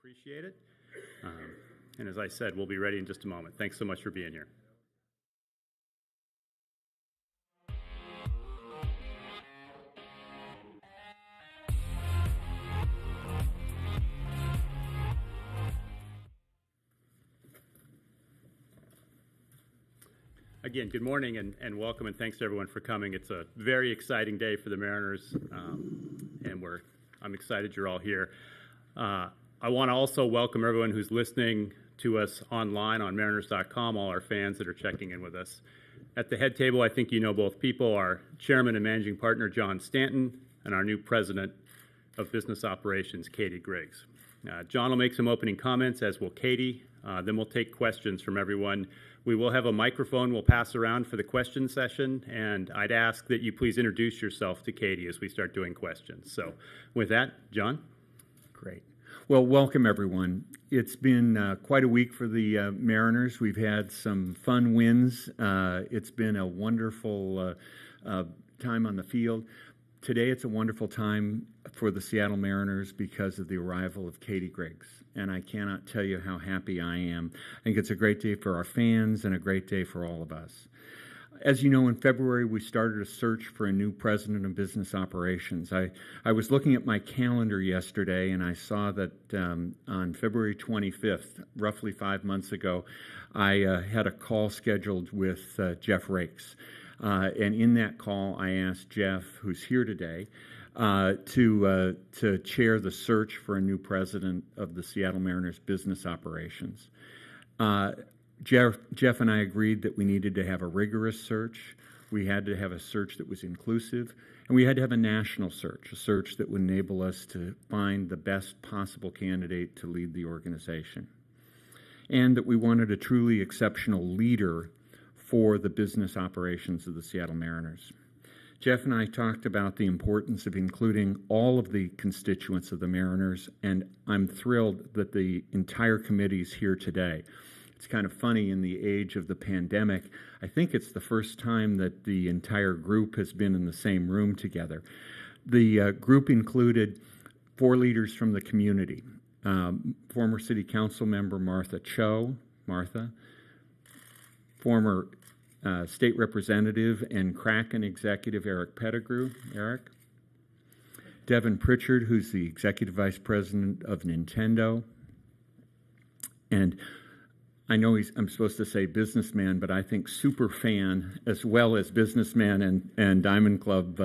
Appreciate it. And as I said, we'll be ready in just a moment. Thanks so much for being here. Again, good morning and welcome, and thanks to everyone for coming. It's a very exciting day for the Mariners, and I'm excited you're all here. I want to also welcome everyone who's listening to us online on mariners.com, all our fans that are checking in with us. At the head table, I think you know both people, our chairman and managing partner, John Stanton, and our new president of business operations, Catie Griggs. John will make some opening comments, as will Catie. Then we'll take questions from everyone. We will have a microphone we'll pass around for the question session, and I'd ask that you please introduce yourself to Catie as we start doing questions. So with that, John? Great. Well, welcome, everyone. It's been quite a week for the Mariners. We've had some fun wins. It's been a wonderful time on the field. Today, it's a wonderful time for the Seattle Mariners because of the arrival of Catie Griggs, and I cannot tell you how happy I am. I think it's a great day for our fans and a great day for all of us. As you know, in February, we started a search for a new president of business operations. I was looking at my calendar yesterday, and I saw that on February 25th, roughly 5 months ago, I had a call scheduled with Jeff Rakes. And in that call, I asked Jeff, who's here today, to chair the search for a new president of the Seattle Mariners business operations. Jeff and I agreed that we needed to have a rigorous search. We had to have a search that was inclusive, and we had to have a national search, a search that would enable us to find the best possible candidate to lead the organization, and that we wanted a truly exceptional leader for the business operations of the Seattle Mariners. Jeff and I talked about the importance of including all of the constituents of the Mariners, and I'm thrilled that the entire committee is here today. It's kind of funny, in the age of the pandemic, I think it's the first time that the entire group has been in the same room together. The group included 4 leaders from the community. Former City Council member Martha Cho, former State Representative and Kraken Executive Eric Pettigrew, Devin Pritchard, who's the Executive Vice President of Nintendo, and I know I'm supposed to say businessman, but I think super fan as well as businessman and Diamond Club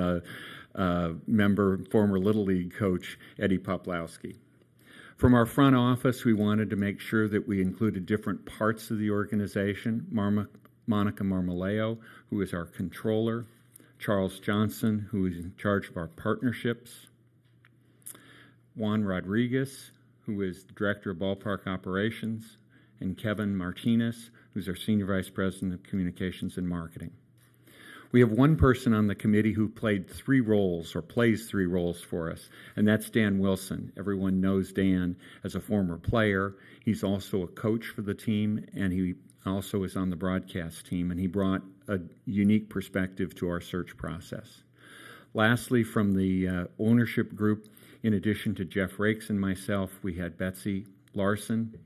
member, former Little League coach Eddie Poplowski. From our front office, we wanted to make sure that we included different parts of the organization. Monica Marmoleo, who is our controller, Charles Johnson, who is in charge of our partnerships, Juan Rodriguez, who is the director of ballpark operations, and Kevin Martinez, who's our senior vice president of communications and marketing. We have one person on the committee who plays 3 roles for us, and that's Dan Wilson. Everyone knows Dan as a former player. He's also a coach for the team, and he also is on the broadcast team, and he brought a unique perspective to our search process. Lastly, from the ownership group, in addition to Jeff Rakes and myself, we had Betsy Larson,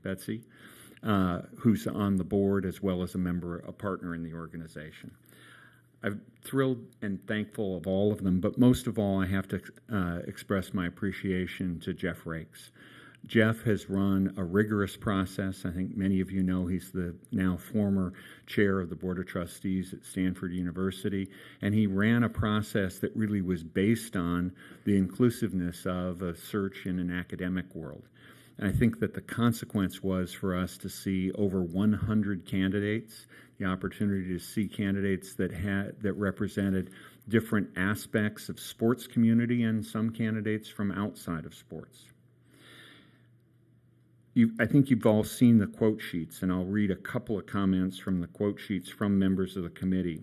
who's on the board as well as a partner in the organization. I'm thrilled and thankful of all of them, but most of all, I have to express my appreciation to Jeff Rakes. Jeff has run a rigorous process. I think many of you know he's the now former chair of the Board of Trustees at Stanford University, and he ran a process that really was based on the inclusiveness of a search in an academic world. And I think that the consequence was for us to see over 100 candidates, the opportunity to see candidates that represented different aspects of sports community and some candidates from outside of sports. I think you've all seen the quote sheets, and I'll read a couple of comments from the quote sheets from members of the committee.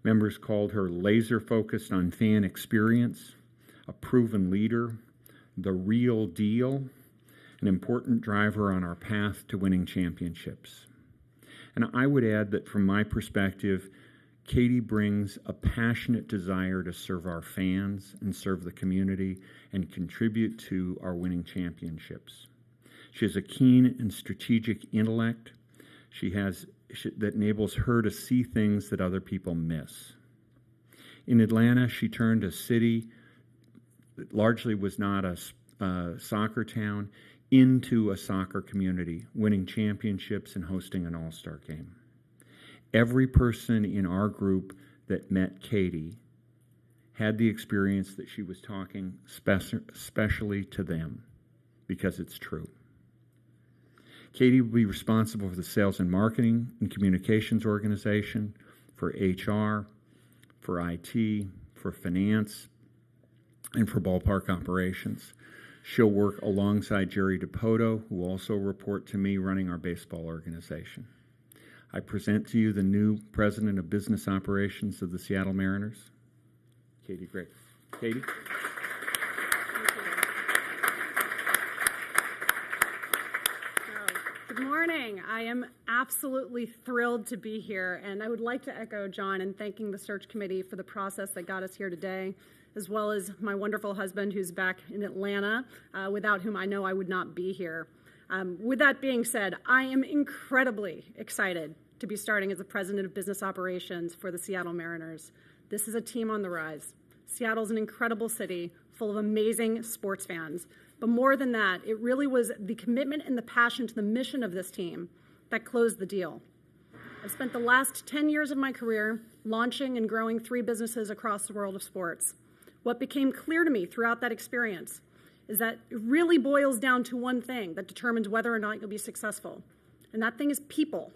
Members called her laser-focused on fan experience, a proven leader, the real deal, an important driver on our path to winning championships. And I would add that from my perspective, Catie brings a passionate desire to serve our fans and serve the community and contribute to our winning championships. She has a keen and strategic intellect. That enables her to see things that other people miss. In Atlanta, she turned a city that largely was not a soccer town into a soccer community, winning championships and hosting an all-star game. Every person in our group that met Catie had the experience that she was talking specially to them, because it's true. Catie will be responsible for the sales and marketing and communications organization, for HR, for IT, for finance, and for ballpark operations. She'll work alongside Jerry DePoto, who will also report to me running our baseball organization. I present to you the new president of business operations of the Seattle Mariners, Catie Griggs. Catie? Good morning. I am absolutely thrilled to be here, and I would like to echo John in thanking the search committee for the process that got us here today, as well as my wonderful husband who's back in Atlanta, without whom I know I would not be here. With that being said, I am incredibly excited to be starting as the president of business operations for the Seattle Mariners. This is a team on the rise. Seattle's an incredible city full of amazing sports fans. But more than that, it really was the commitment and the passion to the mission of this team that closed the deal. I've spent the last 10 years of my career launching and growing 3 businesses across the world of sports. What became clear to me throughout that experience is that it really boils down to one thing that determines whether or not you'll be successful, and that thing is people.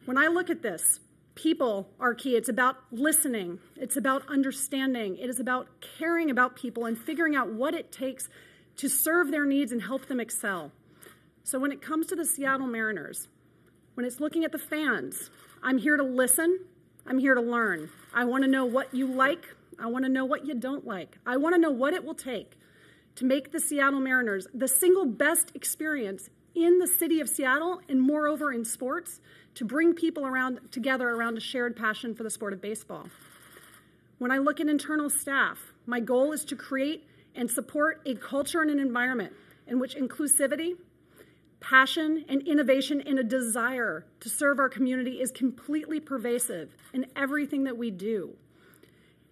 When I look at this, people are key. It's about listening. It's about understanding. It is about caring about people and figuring out what it takes to serve their needs and help them excel. So when it comes to the Seattle Mariners, when it's looking at the fans, I'm here to listen. I'm here to learn. I want to know what you like. I want to know what you don't like. I want to know what it will take to make the Seattle Mariners the single best experience in the city of Seattle, and moreover in sports, to bring people together around a shared passion for the sport of baseball. When I look at internal staff, my goal is to create and support a culture and an environment in which inclusivity, passion, and innovation, and a desire to serve our community is completely pervasive in everything that we do.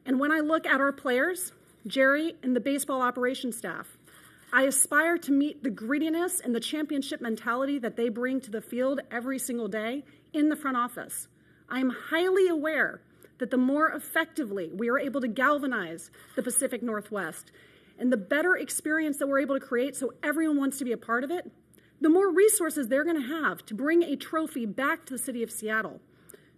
And when I look at our players, Jerry and the baseball operations staff, I aspire to meet the grittiness and the championship mentality that they bring to the field every single day in the front office. I am highly aware that the more effectively we are able to galvanize the Pacific Northwest and the better experience that we're able to create so everyone wants to be a part of it, the more resources they're going to have to bring a trophy back to the city of Seattle.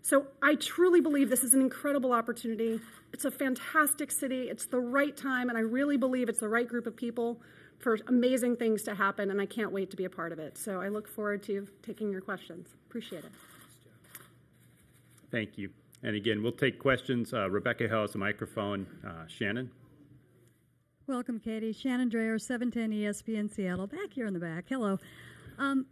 So I truly believe this is an incredible opportunity. It's a fantastic city. It's the right time, and I really believe it's the right group of people for amazing things to happen, and I can't wait to be a part of it. So I look forward to taking your questions. Appreciate it. Thank you. And again, we'll take questions. Rebecca has a microphone. Shannon? Welcome, Catie. Shannon Dreyer, 710 ESPN Seattle, back here in the back. Hello.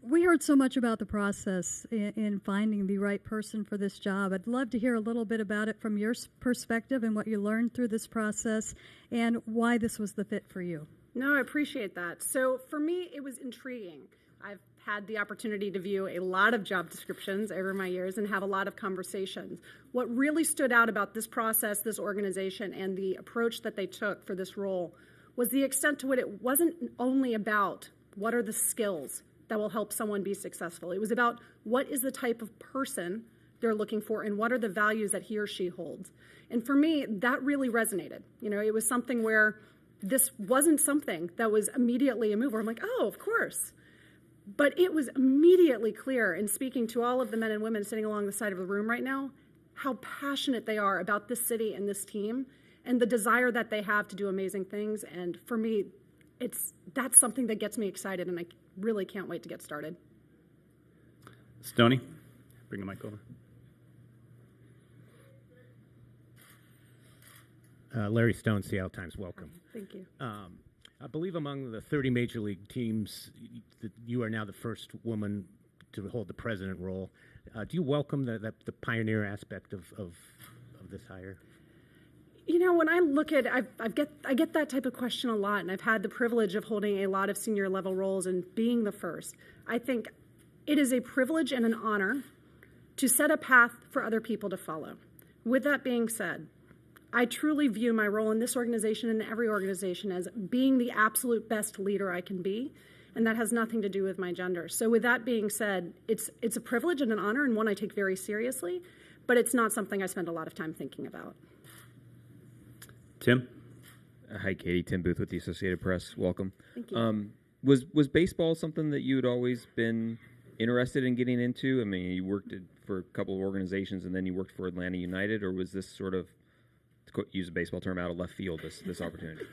We heard so much about the process in finding the right person for this job. I'd love to hear a little bit about it from your perspective and what you learned through this process and why this was the fit for you. No, I appreciate that. So for me, it was intriguing. I've had the opportunity to view a lot of job descriptions over my years and have a lot of conversations. What really stood out about this process, this organization, and the approach that they took for this role was the extent to which it wasn't only about what are the skills that will help someone be successful. It was about what is the type of person they're looking for and what are the values that he or she holds. And for me, that really resonated. You know, it was something where this wasn't something that was immediately a mover. I'm like, oh, of course. But it was immediately clear in speaking to all of the men and women sitting along the side of the room right now, how passionate they are about this city and this team and the desire that they have to do amazing things. And for me, that's something that gets me excited, and I really can't wait to get started. Stoney, bring the mic over. Larry Stone, Seattle Times, welcome. Thank you. I believe among the 30 major league teams, you are now the first woman to hold the president role. Do you welcome the pioneer aspect of this hire? When I look at, I get that type of question a lot, and I've had the privilege of holding a lot of senior level roles and being the first. I think it is a privilege and an honor to set a path for other people to follow. With that being said, I truly view my role in this organization and every organization as being the absolute best leader I can be, and that has nothing to do with my gender. So with that being said, it's a privilege and an honor, and one I take very seriously, but it's not something I spend a lot of time thinking about. Tim? Hi, Katie. Tim Booth with the Associated Press. Welcome. Thank you. Was baseball something that you had always been interested in getting into? I mean, you worked for a couple of organizations, and then you worked for Atlanta United, or was this sort of, to use a baseball term, out of left field, this opportunity?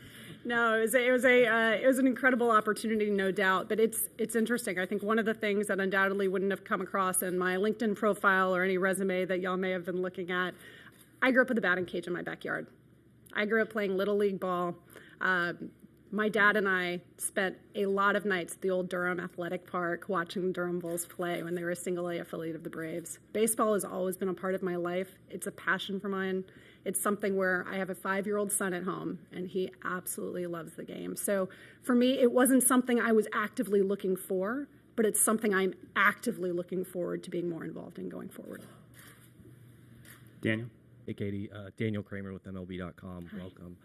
No, it was an incredible opportunity, no doubt. But it's interesting. I think one of the things that undoubtedly wouldn't have come across in my LinkedIn profile or any resume that y'all may have been looking at, I grew up with a batting cage in my backyard. I grew up playing Little League ball. My dad and I spent a lot of nights at the old Durham Athletic Park watching the Durham Bulls play when they were a single-A affiliate of the Braves. Baseball has always been a part of my life. It's a passion for mine. It's something where I have a 5-year-old son at home, and he absolutely loves the game. So for me, it wasn't something I was actively looking for, but it's something I'm actively looking forward to being more involved in going forward. Daniel? Hey, Katie. Daniel Kramer with MLB.com. Hi. Welcome.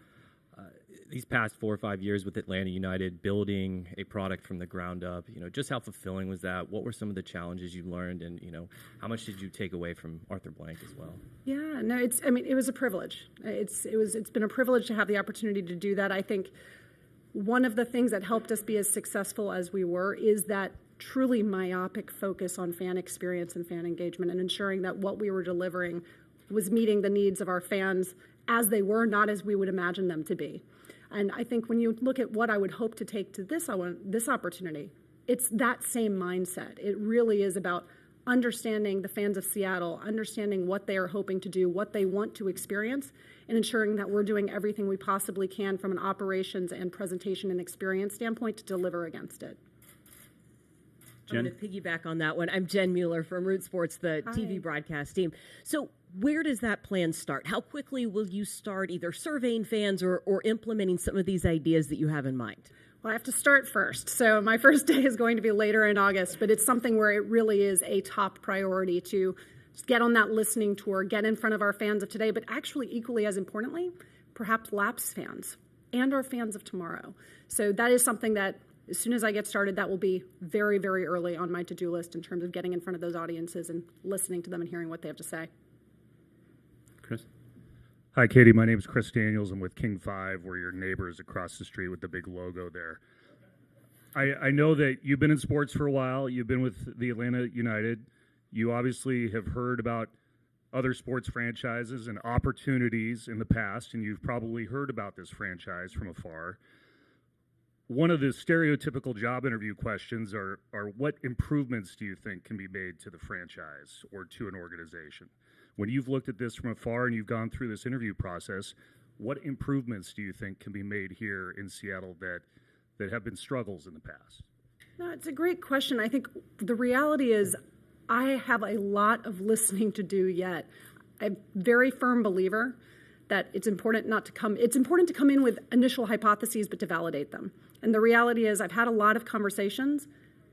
These past 4 or 5 years with Atlanta United, building a product from the ground up, just how fulfilling was that? What were some of the challenges you learned, and how much did you take away from Arthur Blank as well? Yeah, no, it was a privilege. It's been a privilege to have the opportunity to do that. I think one of the things that helped us be as successful as we were is that truly myopic focus on fan experience and fan engagement, and ensuring that what we were delivering was meeting the needs of our fans as they were, not as we would imagine them to be. And I think when you look at what I would hope to take to this opportunity, it's that same mindset. It really is about understanding the fans of Seattle, understanding what they are hoping to do, what they want to experience, and ensuring that we're doing everything we possibly can from an operations and presentation and experience standpoint to deliver against it. Jen? I'm going to piggyback on that one. I'm Jen Mueller from Root Sports, the Hi. TV broadcast team. So where does that plan start? How quickly will you start either surveying fans or implementing some of these ideas that you have in mind? Well, I have to start first. So my first day is going to be later in August, but it's something where it really is a top priority to just get on that listening tour, get in front of our fans of today, but actually equally as importantly, perhaps lapsed fans and our fans of tomorrow. So that is something that as soon as I get started, that will be very, very early on my to-do list in terms of getting in front of those audiences and listening to them and hearing what they have to say. Chris? Hi, Katie. My name is Chris Daniels. I'm with King 5. We're your neighbors across the street with the big logo there. I know that you've been in sports for a while. You've been with the Atlanta United. You obviously have heard about other sports franchises and opportunities in the past, and you've probably heard about this franchise from afar. One of the stereotypical job interview questions are what improvements do you think can be made to the franchise or to an organization? When you've looked at this from afar and you've gone through this interview process, what improvements do you think can be made here in Seattle that have been struggles in the past? No, it's a great question. I think the reality is I have a lot of listening to do yet. I'm a very firm believer that it's important to come in with initial hypotheses, but to validate them. And the reality is I've had a lot of conversations,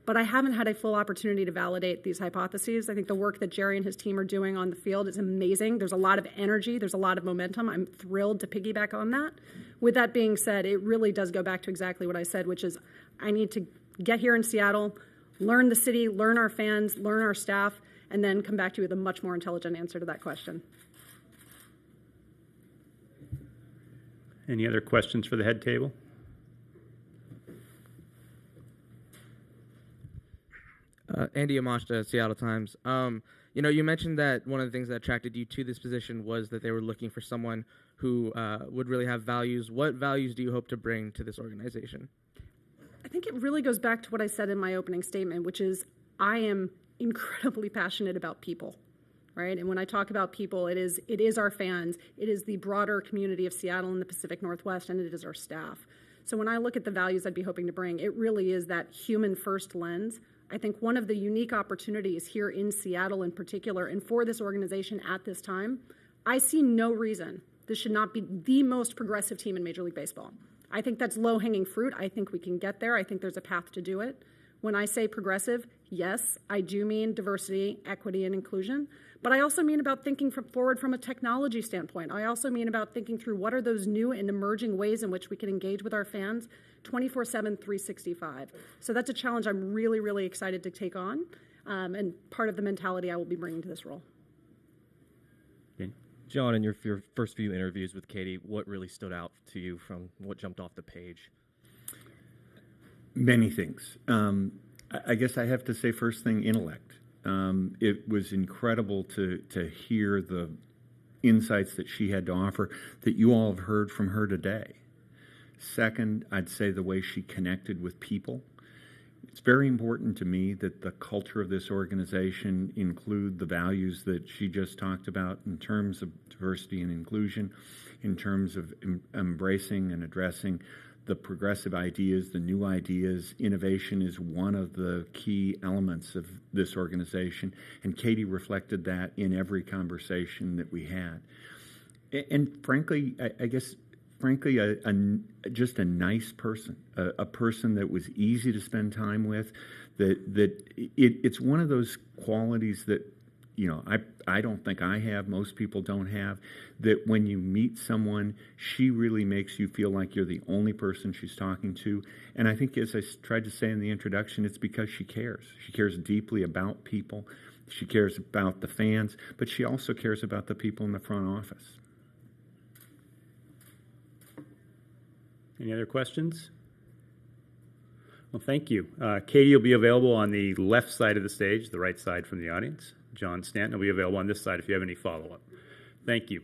but I haven't had a full opportunity to validate these hypotheses. I think the work that Jerry and his team are doing on the field is amazing. There's a lot of energy. There's a lot of momentum. I'm thrilled to piggyback on that. With that being said, it really does go back to exactly what I said, which is I need to get here in Seattle, learn the city, learn our fans, learn our staff, and then come back to you with a much more intelligent answer to that question. Any other questions for the head table? Andy Amashta, Seattle Times. You mentioned that one of the things that attracted you to this position was that they were looking for someone who would really have values. What values do you hope to bring to this organization? I think it really goes back to what I said in my opening statement, which is I am incredibly passionate about people, right? And when I talk about people, it is our fans, it is the broader community of Seattle and the Pacific Northwest, and it is our staff. So when I look at the values I'd be hoping to bring, it really is that human first lens. I think one of the unique opportunities here in Seattle in particular, and for this organization at this time, I see no reason This should not be the most progressive team in Major League Baseball. I think that's low-hanging fruit. I think we can get there. I think there's a path to do it. When I say progressive, yes, I do mean diversity, equity, and inclusion. But I also mean about thinking forward from a technology standpoint. I also mean about thinking through what are those new and emerging ways in which we can engage with our fans 24/7, 365. So that's a challenge I'm really, really excited to take on, and part of the mentality I will be bringing to this role. John, in your first few interviews with Catie, what really stood out to you from what jumped off the page? Many things. I guess I have to say first thing, intellect. It was incredible to hear the insights that she had to offer that you all have heard from her today. Second, I'd say the way she connected with people. It's very important to me that the culture of this organization include the values that she just talked about in terms of diversity and inclusion, in terms of embracing and addressing the progressive ideas, the new ideas. Innovation is one of the key elements of this organization, and Catie reflected that in every conversation that we had. And frankly, I guess, just a nice person, a person that was easy to spend time with. It's one of those qualities that, you know, I don't think I have, most people don't have, that when you meet someone, she really makes you feel like you're the only person she's talking to. And I think, as I tried to say in the introduction, it's because she cares. She cares deeply about people. She cares about the fans, but she also cares about the people in the front office. Any other questions? Well, thank you. Catie will be available on the left side of the stage, the right side from the audience. John Stanton will be available on this side if you have any follow-up. Thank you.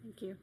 Thank you.